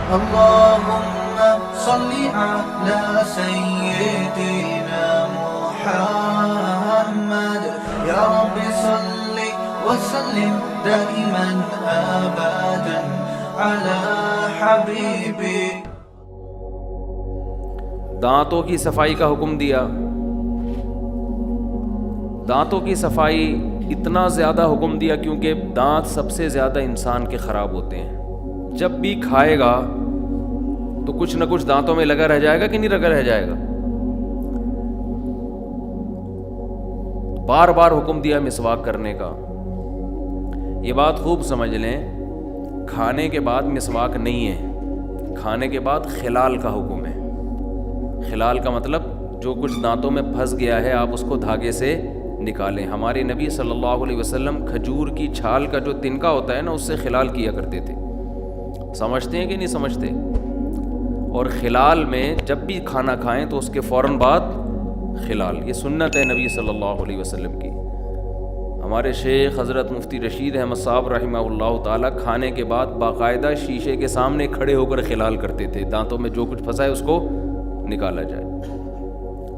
اللهم صل على سيدنا محمد يا رب صل وسلم دائما أبدا على حبيبي. دانتوں کی صفائی کا حکم دیا. دانتوں کی صفائی اتنا زیادہ حکم دیا کیونکہ دانت سب سے زیادہ انسان کے خراب ہوتے ہیں. جب بھی کھائے گا تو کچھ نہ کچھ دانتوں میں لگا رہ جائے گا کہ نہیں لگا رہ جائے گا. بار بار حکم دیا مسواک کرنے کا. یہ بات خوب سمجھ لیں, کھانے کے بعد مسواک نہیں ہے, کھانے کے بعد خلال کا حکم ہے. خلال کا مطلب جو کچھ دانتوں میں پھنس گیا ہے آپ اس کو دھاگے سے نکالیں. ہمارے نبی صلی اللہ علیہ وسلم کھجور کی چھال کا جو تنکا ہوتا ہے نا اس سے خلال کیا کرتے تھے. سمجھتے ہیں کہ نہیں سمجھتے؟ اور خلال میں جب بھی کھانا کھائیں تو اس کے فوراً بعد خلال, یہ سنت ہے نبی صلی اللہ علیہ وسلم کی. ہمارے شیخ حضرت مفتی رشید احمد صاحب رحمہ اللہ تعالیٰ کھانے کے بعد باقاعدہ شیشے کے سامنے کھڑے ہو کر خلال کرتے تھے. دانتوں میں جو کچھ پھنسا ہے اس کو نکالا جائے.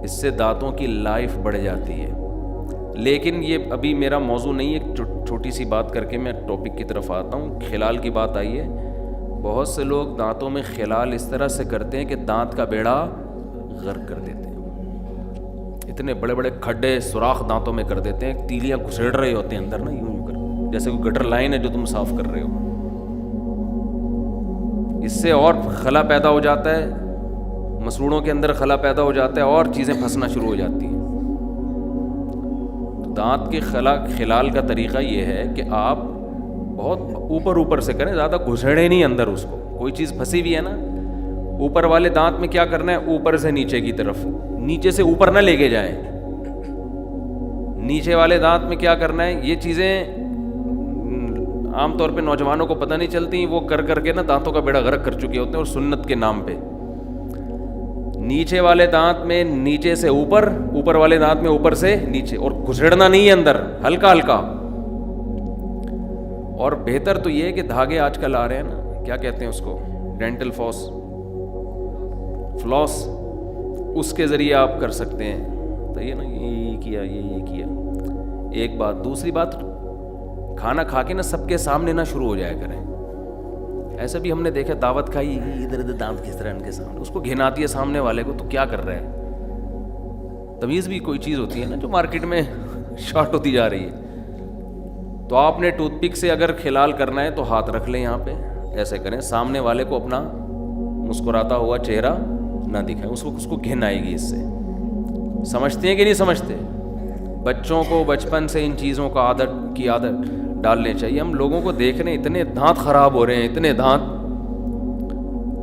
اس سے دانتوں کی لائف بڑھ جاتی ہے. لیکن یہ ابھی میرا موضوع نہیں ہے, چھوٹی سی بات کر کے میں ٹاپک کی طرف آتا ہوں. خلال کی بات آئی ہے. بہت سے لوگ دانتوں میں خلال اس طرح سے کرتے ہیں کہ دانت کا بیڑا غرق کر دیتے ہیں. اتنے بڑے بڑے کھڈے سوراخ دانتوں میں کر دیتے ہیں, تیلیاں گھسیڑ رہے ہوتے ہیں اندر نا, یوں کر جیسے کوئی گٹر لائن ہے جو تم صاف کر رہے ہو. اس سے اور خلا پیدا ہو جاتا ہے, مسوڑوں کے اندر خلا پیدا ہو جاتا ہے اور چیزیں پھنسنا شروع ہو جاتی ہیں. دانت کے خلال کا طریقہ یہ ہے کہ آپ بہت اوپر سے کریں, زیادہ گھسیڑے نہیں اندر اس کو. کوئی چیز پھنسی ہوئی ہے نا, اوپر والے دانت میں کیا کرنا ہے, اوپر سے نیچے کی طرف, نیچے سے اوپر نہ لے کے جائیں. نیچے والے دانت میں کیا کرنا ہے, یہ چیزیں عام طور پہ نوجوانوں کو پتہ نہیں چلتی, وہ کر کے نا دانتوں کا بیڑا غرق کر چکے ہوتے ہیں, اور سنت کے نام پہ. نیچے والے دانت میں نیچے سے اوپر, اوپر والے دانت میں اوپر سے نیچے, اور گھسیڑنا نہیں ہے اندر, ہلکا ہلکا. اور بہتر تو یہ ہے کہ دھاگے آج کل آ رہے ہیں نا, کیا کہتے ہیں اس کو, ڈینٹل فلاس, اس کے ذریعے آپ کر سکتے ہیں. تو یہ نا یہ کیا. ایک بات. دوسری بات, کھانا کھا کے نا سب کے سامنے نہ شروع ہو جایا کریں. ایسا بھی ہم نے دیکھا, دعوت کھائی, ادھر دانت کس طرح ان کے سامنے, اس کو گھن آتی ہے سامنے والے کو, تو کیا کر رہا ہے. تمیز بھی کوئی چیز ہوتی ہے نا جو مارکیٹ میں شارٹ ہوتی جا رہی ہے. تو آپ نے ٹوتھ پک سے اگر خلال کرنا ہے تو ہاتھ رکھ لیں یہاں پہ, ایسے کریں, سامنے والے کو اپنا مسکراتا ہوا چہرہ نہ دکھائیں, اس کو گھن آئے گی اس سے. سمجھتے ہیں کہ نہیں سمجھتے؟ بچوں کو بچپن سے ان چیزوں کا عادت ڈالنے چاہیے. ہم لوگوں کو دیکھ رہے ہیں اتنے دانت خراب ہو رہے ہیں, اتنے دانت.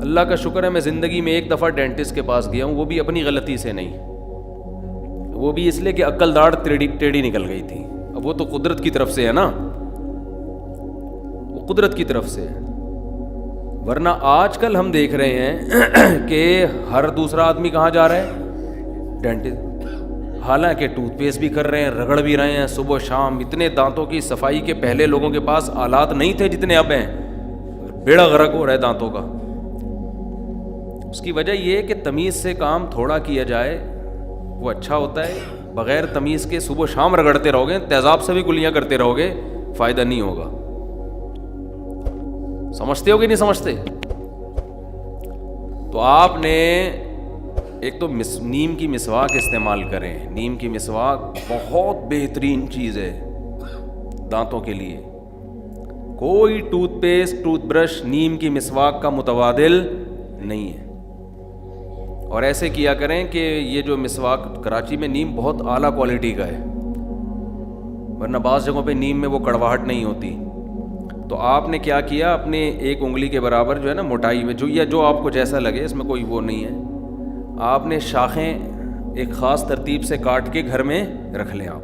اللہ کا شکر ہے میں زندگی میں ایک دفعہ ڈینٹسٹ کے پاس گیا ہوں, وہ بھی اپنی غلطی سے نہیں, وہ بھی اس لیے کہ عقل داڑھ ٹیڑھی نکل گئی تھی. اب وہ تو قدرت کی طرف سے ہے نا, وہ قدرت کی طرف سے ہے. ورنہ آج کل ہم دیکھ رہے ہیں کہ ہر دوسرا آدمی کہاں جا رہا ہے, ڈینٹسٹ. حالانکہ ٹوتھ پیسٹ بھی کر رہے ہیں, رگڑ بھی رہے ہیں صبح شام. اتنے دانتوں کی صفائی کے پہلے لوگوں کے پاس آلات نہیں تھے جتنے اب ہیں, بیڑا غرق ہو رہا ہے دانتوں کا. اس کی وجہ یہ ہے کہ تمیز سے کام تھوڑا کیا جائے وہ اچھا ہوتا ہے. بغیر تمیز کے صبح شام رگڑتے رہو گے, تیزاب سے بھی کلیاں کرتے رہو گے, فائدہ نہیں ہوگا. سمجھتے ہو کہ نہیں سمجھتے؟ تو آپ نے ایک تو نیم کی مسواک استعمال کریں. نیم کی مسواک بہت بہترین چیز ہے دانتوں کے لیے. کوئی ٹوتھ پیسٹ, ٹوتھ برش نیم کی مسواک کا متبادل نہیں ہے. اور ایسے کیا کریں کہ یہ جو مسواک, کراچی میں نیم بہت اعلیٰ کوالٹی کا ہے, ورنہ بعض جگہوں پہ نیم میں وہ کڑواہٹ نہیں ہوتی. تو آپ نے کیا کیا, اپنے ایک انگلی کے برابر جو ہے نا موٹائی میں, جو آپ کو جیسا لگے, اس میں کوئی وہ نہیں ہے, آپ نے شاخیں ایک خاص ترتیب سے کاٹ کے گھر میں رکھ لیں. آپ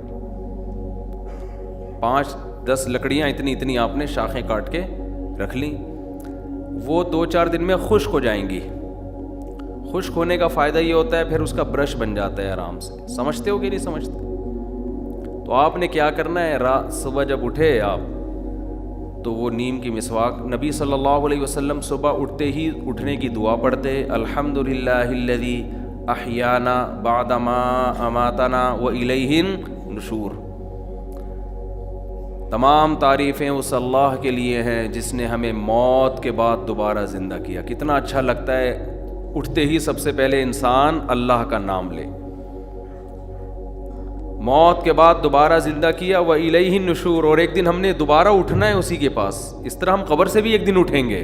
5-10 لکڑیاں اتنی آپ نے شاخیں کاٹ کے رکھ لیں. وہ 2-4 دن میں خشک ہو جائیں گی. خشک ہونے کا فائدہ یہ ہوتا ہے پھر اس کا برش بن جاتا ہے آرام سے. سمجھتے ہو کہ نہیں سمجھتے؟ تو آپ نے کیا کرنا ہے, صبح جب اٹھے آپ تو وہ نیم کی مسواک نبی صلی اللہ علیہ وسلم صبح اٹھتے ہی اٹھنے کی دعا پڑھتے، الحمدللہ الذی احیانا بعد ما اماتنا والیہ النشور، تمام تعریفیں اس اللہ کے لیے ہیں جس نے ہمیں موت کے بعد دوبارہ زندہ کیا۔ کتنا اچھا لگتا ہے اٹھتے ہی سب سے پہلے انسان اللہ کا نام لے، موت کے بعد دوبارہ زندہ کیا، وَإِلَيْهِ النُّشُورُ، اور ایک دن ہم نے دوبارہ اٹھنا ہے اسی کے پاس۔ اس طرح ہم قبر سے بھی ایک دن اٹھیں گے،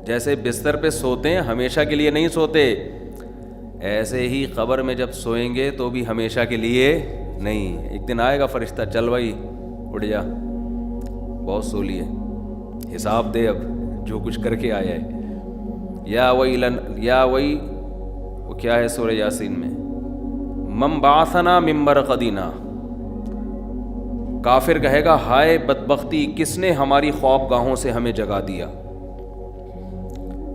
جیسے بستر پہ سوتے ہیں ہمیشہ کے لیے نہیں سوتے، ایسے ہی قبر میں جب سوئیں گے تو بھی ہمیشہ کے لیے نہیں۔ ایک دن آئے گا فرشتہ، چل بھائی اٹھ جا، بہت سو لیے، حساب دے اب جو کچھ کر کے آیا ہے۔ یا وئی وہ کیا ہے سورہ یاسین میں، من بعثنا من مرقدنا، کافر کہے گا ہائے بدبختی، کس نے ہماری خوابگاہوں سے ہمیں جگا دیا۔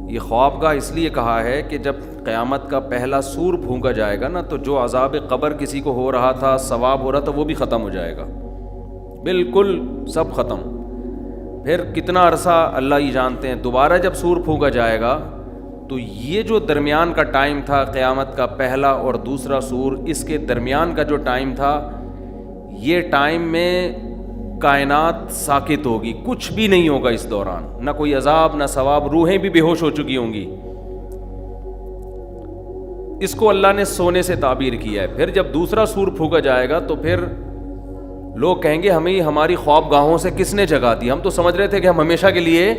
یہ خوابگاہ اس لیے کہا ہے کہ جب قیامت کا پہلا سور پھونکا جائے گا نا، تو جو عذاب قبر کسی کو ہو رہا تھا، ثواب ہو رہا تھا، وہ بھی ختم ہو جائے گا، بالکل سب ختم۔ پھر کتنا عرصہ اللہ ہی جانتے ہیں، دوبارہ جب سور پھونکا جائے گا تو یہ جو درمیان کا ٹائم تھا، قیامت کا پہلا اور دوسرا سور، اس کے درمیان کا جو ٹائم تھا، یہ ٹائم میں کائنات ساکت ہوگی، کچھ بھی نہیں ہوگا اس دوران، نہ کوئی عذاب نہ ثواب، روحیں بھی بے ہوش ہو چکی ہوں گی۔ اس کو اللہ نے سونے سے تعبیر کیا ہے۔ پھر جب دوسرا سور پھونکا جائے گا تو پھر لوگ کہیں گے ہمیں ہماری خوابگاہوں سے کس نے جگا دی، ہم تو سمجھ رہے تھے کہ ہم ہمیشہ کے لیے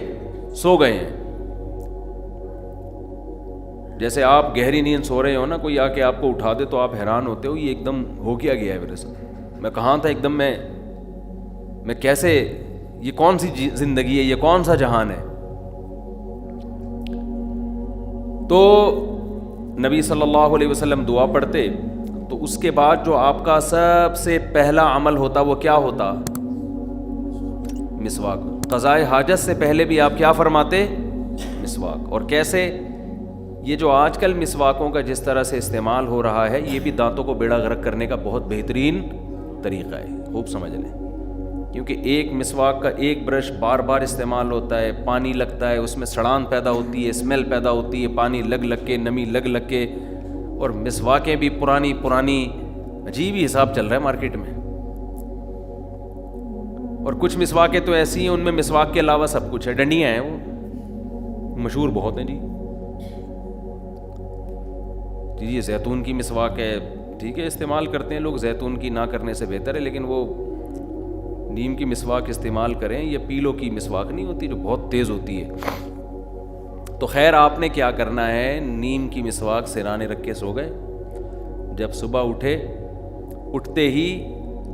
سو گئے ہیں۔ جیسے آپ گہری نیند سو رہے ہو نا، کوئی آ کے آپ کو اٹھا دے تو آپ حیران ہوتے ہو، یہ ایک دم ہو کیا گیا ہے میرے ساتھ، میں کہاں تھا ایک دم، میں کیسے، یہ کون سی زندگی ہے، یہ کون سا جہان ہے۔ تو نبی صلی اللہ علیہ وسلم دعا پڑھتے، تو اس کے بعد جو آپ کا سب سے پہلا عمل ہوتا وہ کیا ہوتا؟ مسواک۔ قضائے حاجت سے پہلے بھی آپ کیا فرماتے؟ مسواک۔ اور کیسے؟ یہ جو آج کل مسواکوں کا جس طرح سے استعمال ہو رہا ہے، یہ بھی دانتوں کو بیڑا غرق کرنے کا بہت بہترین طریقہ ہے، خوب سمجھ لیں۔ کیونکہ ایک مسواک کا ایک برش بار بار استعمال ہوتا ہے، پانی لگتا ہے، اس میں سڑان پیدا ہوتی ہے، اسمیل پیدا ہوتی ہے، پانی لگ کے، نمی لگ کے، اور مسواکیں بھی پرانی عجیب ہی حساب چل رہا ہے مارکیٹ میں۔ اور کچھ مسواکیں تو ایسی ہیں ان میں مسواک کے علاوہ سب کچھ ہے، ڈنڈیاں ہیں، وہ مشہور بہت ہیں جی۔ یہ زیتون کی مسواک ہے، ٹھیک ہے استعمال کرتے ہیں لوگ، زیتون کی نہ کرنے سے بہتر ہے، لیکن وہ نیم کی مسواک استعمال کریں۔ یہ پیلو کی مسواک نہیں ہوتی جو بہت تیز ہوتی ہے۔ تو خیر آپ نے کیا کرنا ہے، نیم کی مسواک سرانے رکھ کے سو گئے، جب صبح اٹھتے ہی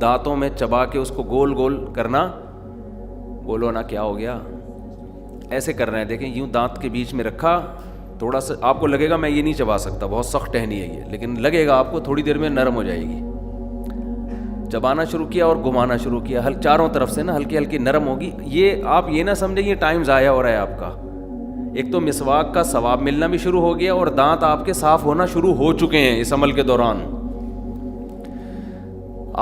دانتوں میں چبا کے اس کو گول گول کرنا، بولو نا کیا ہو گیا، ایسے کرنا ہے، دیکھیں یوں دانت کے بیچ میں رکھا، تھوڑا سا آپ کو لگے گا میں یہ نہیں چبا سکتا، بہت سخت ٹہنی ہے یہ، لیکن لگے گا آپ کو تھوڑی دیر میں نرم ہو جائے گی۔ چبانا شروع کیا اور گھمانا شروع کیا، چاروں طرف سے نا ہلکی ہلکی نرم ہوگی۔ یہ آپ یہ نہ سمجھیں یہ ٹائم ضائع ہو رہا ہے آپ کا، ایک تو مسواک کا ثواب ملنا بھی شروع ہو گیا اور دانت آپ کے صاف ہونا شروع ہو چکے ہیں اس عمل کے دوران۔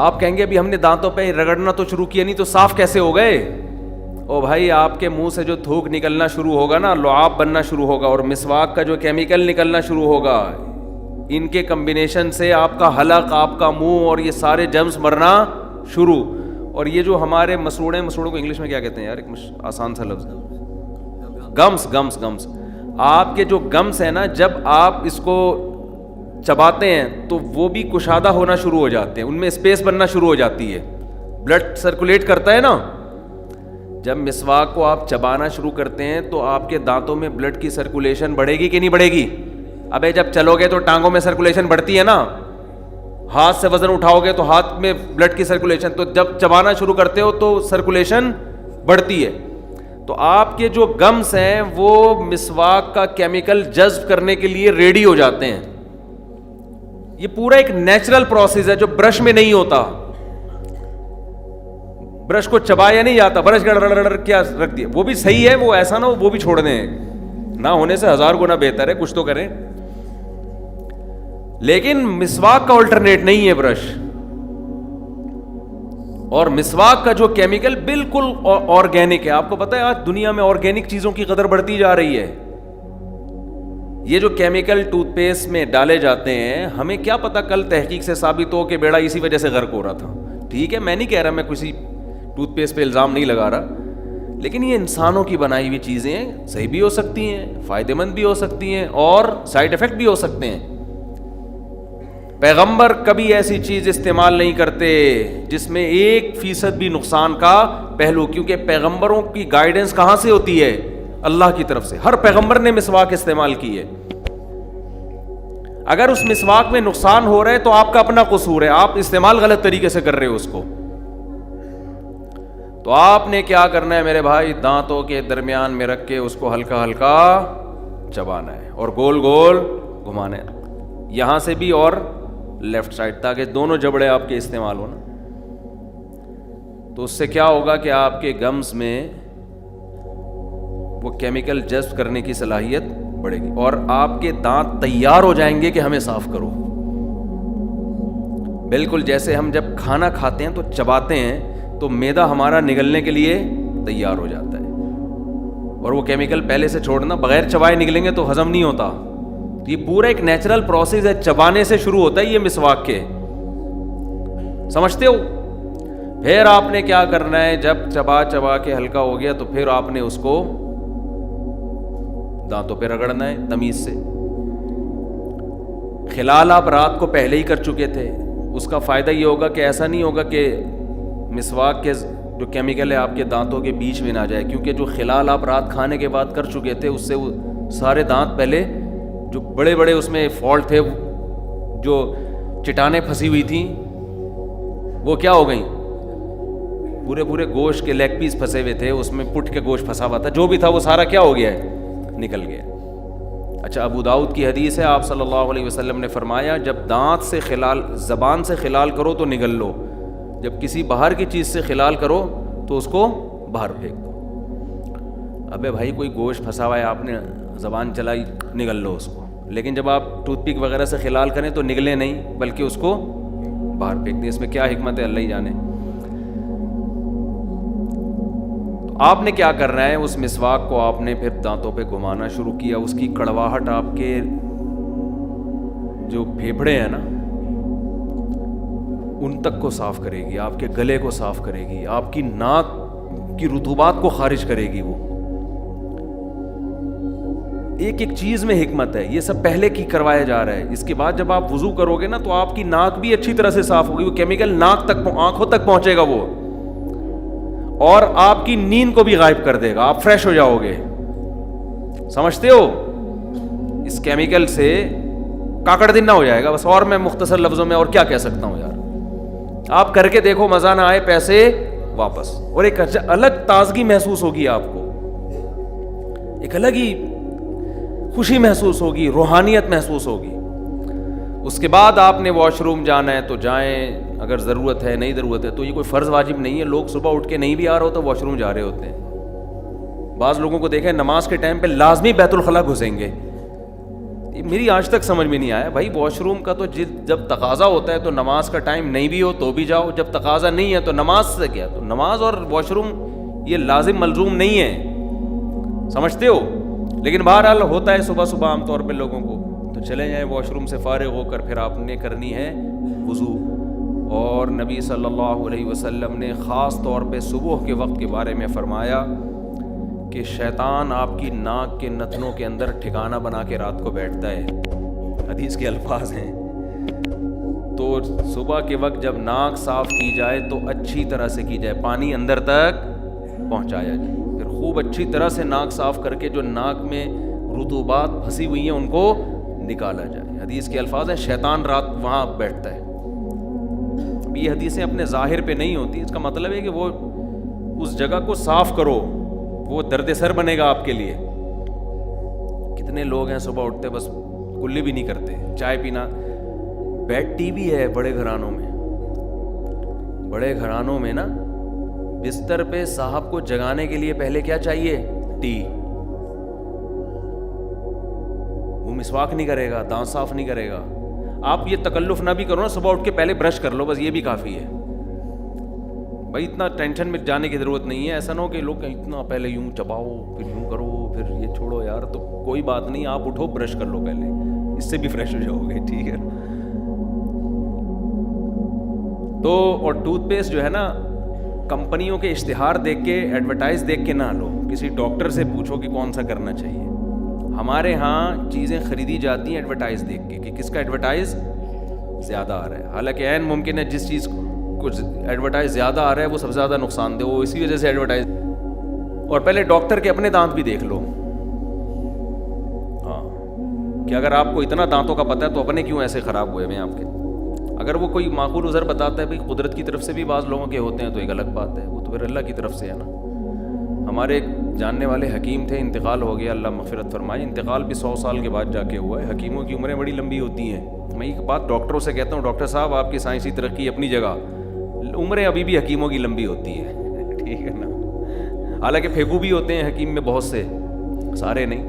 آپ کہیں گے ابھی ہم نے دانتوں پہ رگڑنا تو شروع کیا، نہیں تو صاف کیسے ہو گئے؟ او بھائی آپ کے منہ سے جو تھوک نکلنا شروع ہوگا نا، لعاب بننا شروع ہوگا، اور مسواک کا جو کیمیکل نکلنا شروع ہوگا، ان کے کمبینیشن سے آپ کا حلق، آپ کا منہ اور یہ سارے جرمز مرنا شروع۔ اور یہ جو ہمارے مسوڑے کو انگلش میں کیا کہتے ہیں یار، ایک آسان سا لفظ، گمس۔ آپ کے جو گمس ہیں نا، جب آپ اس کو چباتے ہیں تو وہ بھی کشادہ ہونا شروع ہو جاتے ہیں، ان میں اسپیس بننا شروع ہو جاتی ہے، بلڈ سرکولیٹ کرتا ہے نا۔ جب مسواک کو آپ چبانا شروع کرتے ہیں تو آپ کے دانتوں میں بلڈ کی سرکولیشن بڑھے گی کہ نہیں بڑھے گی؟ ابے جب چلو گے تو ٹانگوں میں سرکولیشن بڑھتی ہے نا، ہاتھ سے وزن اٹھاؤ گے تو ہاتھ میں بلڈ کی سرکولیشن، تو جب چبانا شروع کرتے ہو تو سرکولیشن بڑھتی ہے۔ تو آپ کے جو گمس ہیں وہ مسواک کا کیمیکل جذب کرنے کے لیے ریڈی ہو جاتے ہیں۔ یہ پورا ایک نیچرل پروسیس ہے جو برش میں نہیں ہوتا۔ برش کو چبایا نہیں جاتا، برش گڑ کیا رکھ دیا، وہ بھی صحیح ہے، وہ ایسا نہ وہ بھی چھوڑ دیں، نہ ہونے سے 1000 گنا بہتر ہے، کچھ تو کریں۔ لیکن مسواک کا الٹرنیٹ نہیں ہے برش، اور مسواک کا جو کیمیکل بالکل آرگینک ہے. آپ کو پتہ ہے آج دنیا میں آرگینک چیزوں کی قدر بڑھتی جا رہی ہے. یہ جو کیمیکل ٹوتھ پیسٹ میں ڈالے جاتے ہیں, ہمیں کیا پتا کل تحقیق سے ثابت ہو کہ بیڑا اسی وجہ سے غرق ہو رہا تھا. ٹھیک ہے, میں نہیں کہہ رہا, میں کسی ٹوتھ پیسٹ پہ الزام نہیں لگا رہا, لیکن یہ انسانوں کی بنائی ہوئی چیزیں ہیں, صحیح بھی ہو سکتی ہیں, فائدہ مند بھی ہو سکتی ہیں, اور سائیڈ افیکٹ بھی ہو سکتے ہیں. پیغمبر کبھی ایسی چیز استعمال نہیں کرتے جس میں 1% بھی نقصان کا پہلو, کیونکہ پیغمبروں کی گائیڈنس کہاں سے ہوتی ہے؟ اللہ کی طرف سے. ہر پیغمبر نے مسواک استعمال کی ہے. اگر اس مسواک میں نقصان ہو رہا ہے تو آپ کا اپنا قصور ہے, آپ استعمال غلط طریقے سے کر رہے ہو اس کو. تو آپ نے کیا کرنا ہے میرے بھائی؟ دانتوں کے درمیان میں رکھ کے اس کو ہلکا ہلکا چبانا ہے اور گول گول گھمانا ہے, یہاں سے بھی اور لیفٹ سائڈ, تاکہ دونوں جبڑے آپ کے استعمال ہو نا. تو اس سے کیا ہوگا کہ آپ کے گمز میں وہ کیمیکل جذب کرنے کی صلاحیت بڑھے گی, اور آپ کے دانت تیار ہو جائیں گے کہ ہمیں صاف کرو. بالکل جیسے ہم جب کھانا کھاتے ہیں تو چباتے ہیں تو معدہ ہمارا نگلنے کے لیے تیار ہو جاتا ہے, اور وہ کیمیکل پہلے سے چھوڑنا, بغیر چبائے نکلیں گے تو ہضم نہیں ہوتا. یہ پورا ایک نیچرل پروسیس ہے, چبانے سے شروع ہوتا ہے یہ مسواک کے, سمجھتے ہو؟ پھر آپ نے کیا کرنا ہے, جب چبا چبا کے ہلکا ہو گیا تو پھر آپ نے اس کو دانتوں پہ رگڑنا ہے تمیز سے. خلال آپ رات کو پہلے ہی کر چکے تھے, اس کا فائدہ یہ ہوگا کہ ایسا نہیں ہوگا کہ مسواک کے جو کیمیکل ہے آپ کے دانتوں کے بیچ میں نہ جائے, کیونکہ جو خلال آپ رات کھانے کے بعد کر چکے تھے اس سے وہ سارے دانت پہلے جو بڑے بڑے اس میں فالٹ تھے, جو چٹانیں پھنسی ہوئی تھیں, وہ کیا ہو گئیں؟ پورے پورے گوشت کے لیگ پیس پھنسے ہوئے تھے, اس میں پٹ کے گوشت پھنسا ہوا تھا, جو بھی تھا وہ سارا کیا ہو گیا ہے؟ نکل گیا. اچھا, ابو داؤد کی حدیث ہے, آپ صلی اللہ علیہ وسلم نے فرمایا جب دانت سے خلال, زبان سے خلال کرو تو نگل لو, جب کسی باہر کی چیز سے خلال کرو تو اس کو باہر پھینک دو. ابے بھائی کوئی گوشت پھنسا ہوا ہے, آپ نے زبان چلائی, نگل لو اس کو, لیکن جب آپ ٹوتھ پک وغیرہ سے خلال کریں تو نگلے نہیں بلکہ اس کو باہر پھینک دیں. اس میں کیا حکمت ہے اللہ ہی جانے. آپ نے کیا کرنا ہے, اس مسواک کو آپ نے پھر دانتوں پہ گھمانا شروع کیا. اس کی کڑواہٹ آپ کے جو پھیپھڑے ہیں نا ان تک کو صاف کرے گی, آپ کے گلے کو صاف کرے گی, آپ کی ناک کی رطوبات کو خارج کرے گی. وہ ایک ایک چیز میں حکمت ہے, یہ سب پہلے کی کروایا جا رہا ہے. اس کے بعد جب آپ وضو کرو گے نا تو آپ کی ناک بھی اچھی طرح سے صاف ہوگی, وہ کیمیکل ناک تک, آنکھوں تک پہنچے گا وہ, اور آپ کی نیند کو بھی غائب کر دے گا, آپ فریش ہو جاؤ گے. سمجھتے ہو؟ اس کیمیکل سے کاکڑ دن نہ ہو جائے گا بس. اور میں مختصر لفظوں میں اور کیا کہہ سکتا ہوں یار, آپ کر کے دیکھو, مزہ نہ آئے پیسے واپس, اور ایک الگ تازگی محسوس ہوگی آپ کو, ایک الگ ہی خوشی محسوس ہوگی, روحانیت محسوس ہوگی. اس کے بعد آپ نے واش روم جانا ہے تو جائیں, اگر ضرورت ہے, نہیں ضرورت ہے تو یہ کوئی فرض واجب نہیں ہے. لوگ صبح اٹھ کے نہیں بھی آ رہا ہوتا واش روم جا رہے ہوتے ہیں. بعض لوگوں کو دیکھیں نماز کے ٹائم پہ لازمی بیت الخلاء گھسیں گے, میری آج تک سمجھ میں نہیں آیا بھائی. واش روم کا تو جب تقاضا ہوتا ہے تو نماز کا ٹائم نہیں بھی ہو تو بھی جاؤ, جب تقاضا نہیں ہے تو نماز سے کیا, تو نماز اور واش روم یہ لازم ملزوم نہیں ہے, سمجھتے ہو. لیکن بہرحال ہوتا ہے صبح صبح عام طور پہ لوگوں کو, تو چلے جائیں واش روم سے فارغ ہو کر پھر آپ نے کرنی ہے وضو. اور نبی صلی اللہ علیہ وسلم نے خاص طور پہ صبح کے وقت کے بارے میں فرمایا کہ شیطان آپ کی ناک کے نتنوں کے اندر ٹھکانہ بنا کے رات کو بیٹھتا ہے, حدیث کے الفاظ ہیں. تو صبح کے وقت جب ناک صاف کی جائے تو اچھی طرح سے کی جائے, پانی اندر تک پہنچایا جائے, پھر خوب اچھی طرح سے ناک صاف کر کے جو ناک میں رطوبات پھنسی ہوئی ہیں ان کو نکالا جائے. حدیث کے الفاظ ہیں شیطان رات وہاں بیٹھتا ہے. یہ حدیثیں اپنے ظاہر پہ نہیں ہوتی, اس کا مطلب ہے کہ وہ اس جگہ کو صاف کرو, وہ درد سر بنے گا آپ کے لیے. کتنے لوگ ہیں صبح اٹھتے بس کلی بھی نہیں کرتے, چائے پینا. بیڈ ٹی وی ہے بڑے گھرانوں میں, بڑے گھرانوں میں نا بستر پہ صاحب کو جگانے کے لیے پہلے کیا چاہیے؟ ٹی. وہ مسواک نہیں کرے گا, دانت صاف نہیں کرے گا. آپ یہ تکلف نہ بھی کرو نا, صبح اٹھ کے پہلے برش کر لو, بس یہ بھی کافی ہے. بھائی اتنا ٹینشن میں جانے کی ضرورت نہیں ہے. ایسا نہ ہو کہ لوگ اتنا پہلے یوں چباؤ پھر یوں کرو پھر یہ چھوڑو یار. تو کوئی بات نہیں, آپ اٹھو برش کر لو پہلے, اس سے بھی فریش ہو جاؤ گے, ٹھیک ہے. تو اور ٹوتھ پیسٹ جو ہے نا, کمپنیوں کے اشتہار دیکھ کے, ایڈورٹائز دیکھ کے نہ لو, کسی ڈاکٹر سے پوچھو کہ کون سا کرنا چاہیے. ہمارے ہاں چیزیں خریدی جاتی ہیں ایڈورٹائز دیکھ کے کہ کس کا ایڈورٹائز زیادہ آ رہا ہے. حالانکہ عین ممکن ہے جس چیز کو ایڈورٹائز زیادہ آ رہا ہے وہ سب سے زیادہ نقصان دہ ہو, اسی وجہ سے ایڈورٹائز. اور پہلے ڈاکٹر کے اپنے دانت بھی دیکھ لو, ہاں, کہ اگر آپ کو اتنا دانتوں کا پتہ ہے تو اپنے کیوں ایسے خراب ہوئے ہوئے ہیں آپ کے. اگر وہ کوئی معقول عذر بتاتا ہے بھائی قدرت کی طرف سے بھی بعض لوگوں کے ہوتے ہیں تو ایک الگ بات ہے, وہ تو پھر اللہ کی طرف سے ہے نا. ہمارے ایک جاننے والے حکیم تھے, انتقال ہو گیا, اللہ مغفرت فرمائے. انتقال بھی 100 سال کے بعد جا کے ہوا ہے. حکیموں کی عمریں بڑی لمبی ہوتی ہیں. میں ایک بات ڈاکٹروں سے کہتا ہوں, ڈاکٹر صاحب آپ کی سائنسی ترقی اپنی جگہ, عمریں ابھی بھی حکیموں کی لمبی ہوتی ہیں, ٹھیک ہے نا. حالانکہ پھیپو بھی ہوتے ہیں حکیم میں بہت سے, سارے نہیں.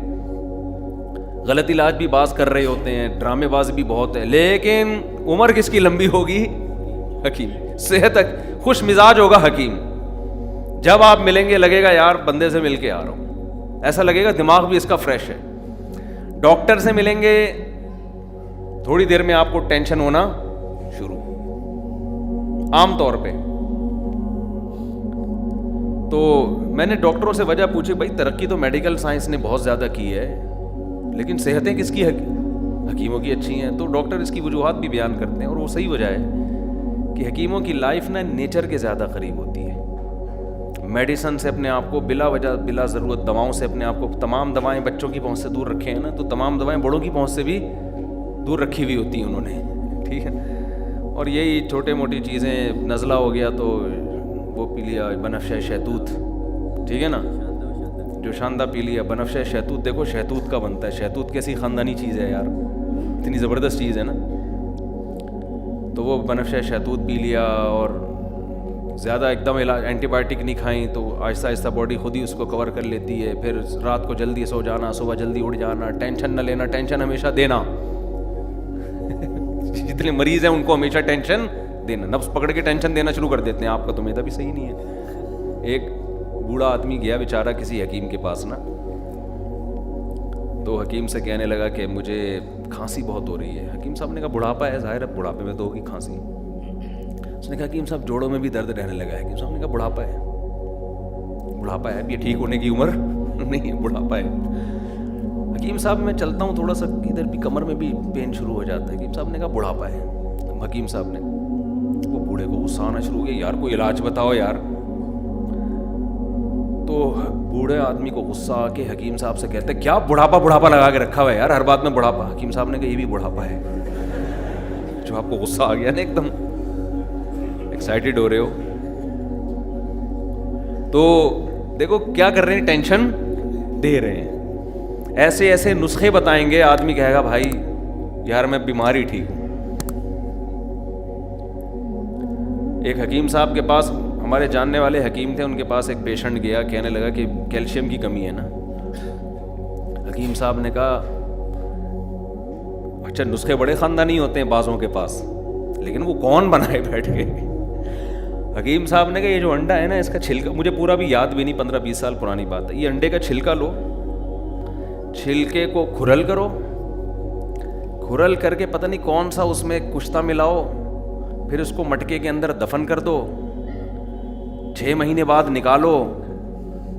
غلط علاج بھی بعض کر رہے ہوتے ہیں, ڈرامے باز بھی بہت ہے, لیکن عمر کس کی لمبی ہوگی؟ حکیم. صحت خوش مزاج ہوگا حکیم. جب آپ ملیں گے لگے گا یار بندے سے مل کے آ رہا ہوں, ایسا لگے گا دماغ بھی اس کا فریش ہے. ڈاکٹر سے ملیں گے تھوڑی دیر میں آپ کو ٹینشن ہونا شروع, عام طور پہ. تو میں نے ڈاکٹروں سے وجہ پوچھی, بھائی ترقی تو میڈیکل سائنس نے بہت زیادہ کی ہے, لیکن صحتیں کس کی حکیموں کی اچھی ہیں. تو ڈاکٹر اس کی وجوہات بھی بیان کرتے ہیں, اور وہ صحیح وجہ ہے کہ حکیموں کی لائف نا نیچر کے زیادہ قریب ہوتی ہے. میڈیسن سے اپنے آپ کو بلا وجہ بلا ضرورت, دواؤں سے اپنے آپ کو, تمام دوائیں بچوں کی پہنچ سے دور رکھے ہیں نا, تو تمام دوائیں بڑوں کی پہنچ سے بھی دور رکھی ہوئی ہوتی ہیں انہوں نے, ٹھیک ہے. اور یہی چھوٹے موٹی چیزیں, نزلہ ہو گیا تو وہ پی لیا بنفشہ شہتوت, ٹھیک ہے نا, جو شاندہ پی لیا بنفشہ شہتوت. دیکھو شہتوت کا بنتا ہے, شہتوت کیسی خاندانی چیز ہے یار, اتنی زبردست چیز ہے نا. تو وہ بنفشہ شہتوت پی لیا, اور زیادہ ایک دم علاج اینٹی بایوٹک نہیں کھائیں تو آہستہ آہستہ باڈی خود ہی اس کو کور کر لیتی ہے. پھر رات کو جلدی سو جانا, صبح جلدی اٹھ جانا, ٹینشن نہ لینا, ٹینشن ہمیشہ دینا. جتنے مریض ہیں ان کو ہمیشہ ٹینشن دینا, نفس پکڑ کے ٹینشن دینا شروع کر دیتے ہیں. آپ کا تو میرا بھی صحیح نہیں ہے. ایک بوڑھا آدمی گیا بیچارہ کسی حکیم کے پاس نا, تو حکیم سے کہنے لگا کہ مجھے کھانسی بہت ہو رہی ہے. حکیم صاحب نے کہا بڑھاپا ہے, ظاہر ہے بڑھاپے میں تو ہوگی کھانسی. اس نے کہا حکیم صاحب جوڑوں میں بھی درد رہنے لگا ہے. حکیم صاحب نے کہا بڑھاپا ہے, بڑھاپا ہے, اب یہ ٹھیک ہونے کی عمر نہیں ہے, بڑھاپا ہے. حکیم صاحب میں چلتا ہوں تھوڑا سا ادھر بھی کمر میں بھی پین شروع ہو جاتا ہے. حکیم صاحب نے کہا بڑھاپا ہے. حکیم صاحب نے, وہ بوڑھے کو غصہ آنا شروع ہو گیا, یار کوئی علاج بتاؤ یار. تو بوڑھے آدمی کو غصہ آ کے حکیم صاحب سے کہتے کیا بڑھاپا لگا کے رکھا ہوا ہے یار, ہر بات میں بڑھاپا. حکیم صاحب نے کہا یہ بھی بڑھاپا ہے. جو آپ کو غصہ آ گیا نا, ایک دم ایکسائٹیڈ ہو رہے ہو, تو دیکھو کیا کر رہے ہیں, ٹینشن دے رہے ہیں. ایسے ایسے نسخے بتائیں گے, آدمی کہے گا بھائی یار میں بیماری ٹھیک ہوں. ایک حکیم صاحب کے پاس, ہمارے جاننے والے حکیم تھے, ان کے پاس ایک پیشنٹ گیا, کہنے لگا کہ کیلشیم کی کمی ہے نا. حکیم صاحب نے کہا اچھا نسخے بڑے خاندانی ہوتے ہیں بعضوں کے پاس, لیکن وہ کون بنائے بیٹھ کے. حکیم صاحب نے کہا یہ جو انڈا ہے نا اس کا چھلکا, مجھے پورا بھی یاد بھی نہیں, 15-20 سال پرانی بات ہے, یہ انڈے کا چھلکا لو, چھلکے کو کھرل کرو, کھرل کر کے پتہ نہیں کون سا اس میں کشتہ ملاؤ, پھر اس کو مٹکے کے اندر دفن کر دو, 6 مہینے بعد نکالو,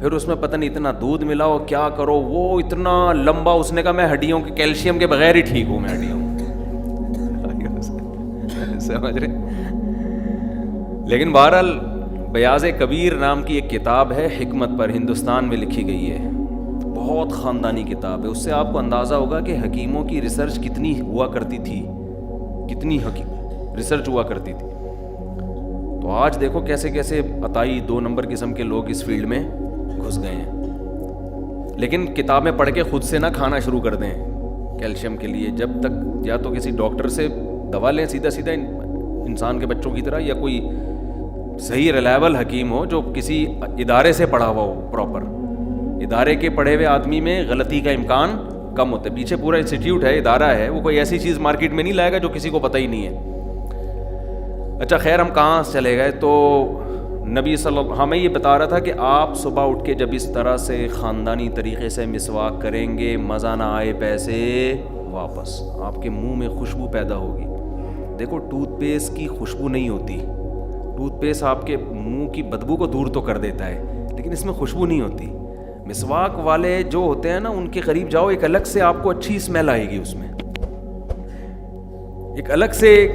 پھر اس میں پتہ نہیں اتنا دودھ ملاؤ, کیا کرو, وہ اتنا لمبا. اس نے کہا میں ہڈیوں کے کیلشیم کے بغیر ہی ٹھیک ہوں, میں ہڈیوں سمجھ رہے. لیکن بہرحال بیاض کبیر نام کی ایک کتاب ہے حکمت پر, ہندوستان میں لکھی گئی ہے, بہت خاندانی کتاب ہے. اس سے آپ کو اندازہ ہوگا کہ حکیموں کی ریسرچ کتنی ہوا کرتی تھی, کتنی ریسرچ ہوا کرتی تھی. تو آج دیکھو کیسے کیسے عطائی 2 نمبر قسم کے لوگ اس فیلڈ میں گھس گئے ہیں. لیکن کتابیں پڑھ کے خود سے نہ کھانا شروع کر دیں کیلشیم کے لیے, جب تک یا تو کسی ڈاکٹر سے دوا لیں سیدھا انسان کے بچوں کی طرح, یا کوئی صحیح ریلائبل حکیم ہو جو کسی ادارے سے پڑھا ہوا ہو. پراپر ادارے کے پڑھے ہوئے آدمی میں غلطی کا امکان کم ہوتا ہے. پیچھے پورا انسٹیٹیوٹ ہے, ادارہ ہے, وہ کوئی ایسی چیز مارکیٹ میں نہیں لائے گا جو کسی کو پتہ ہی نہیں ہے. اچھا خیر ہم کہاں چلے گئے, تو نبی صلی اللہ ہمیں یہ بتا رہا تھا کہ آپ صبح اٹھ کے جب اس طرح سے خاندانی طریقے سے مسواک کریں گے, مزہ نہ آئے پیسے واپس, آپ کے منہ میں خوشبو پیدا ہوگی. دیکھو ٹوتھ پیسٹ کی خوشبو نہیں ہوتی, ٹوتھ پیسٹ آپ کے منہ کی بدبو کو دور تو کر دیتا ہے, لیکن اس میں خوشبو نہیں ہوتی. مسواک والے جو ہوتے ہیں نا, ان کے قریب جاؤ, ایک الگ سے آپ کو اچھی اسمیل آئے گی, اس میں ایک الگ سے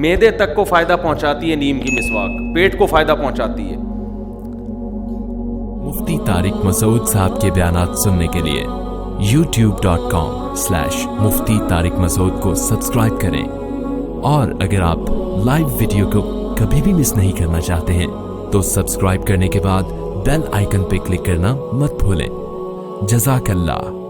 معدے تک کو فائدہ پہنچاتی ہے نیم کی مسواک, پیٹ کو فائدہ پہنچاتی ہے. مفتی طارق مسعود صاحب کے بیانات سننے کے لیے youtube.com/مفتی طارق مسعود کو سبسکرائب کریں, اور اگر آپ لائیو ویڈیو کو کبھی بھی مس نہیں کرنا چاہتے ہیں تو سبسکرائب کرنے کے بعد بیل آئیکن پہ کلک کرنا مت بھولیں. جزاک اللہ.